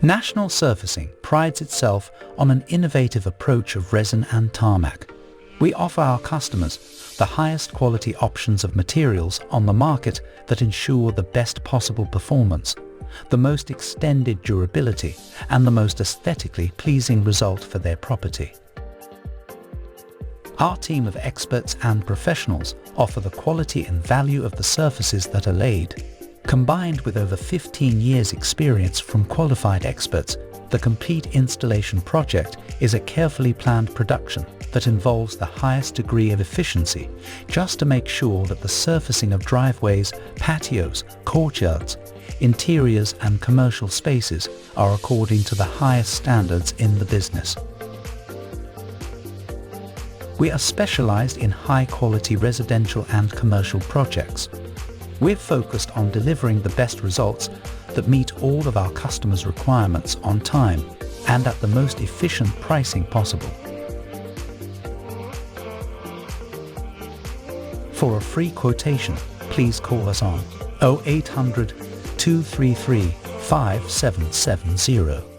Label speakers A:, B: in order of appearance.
A: National Surfacing prides itself on an innovative approach of resin and tarmac. We offer our customers the highest quality options of materials on the market that ensure the best possible performance, the most extended durability, and the most aesthetically pleasing result for their property. Our team of experts and professionals offer the quality and value of the surfaces that are laid. Combined with over 15 years' experience from qualified experts, the complete installation project is a carefully planned production that involves the highest degree of efficiency just to make sure that the surfacing of driveways, patios, courtyards, interiors and commercial spaces are according to the highest standards in the business. We are specialized in high-quality residential and commercial projects. We're focused on delivering the best results that meet all of our customers' requirements on time and at the most efficient pricing possible. For a free quotation, please call us on 0800 233 5770.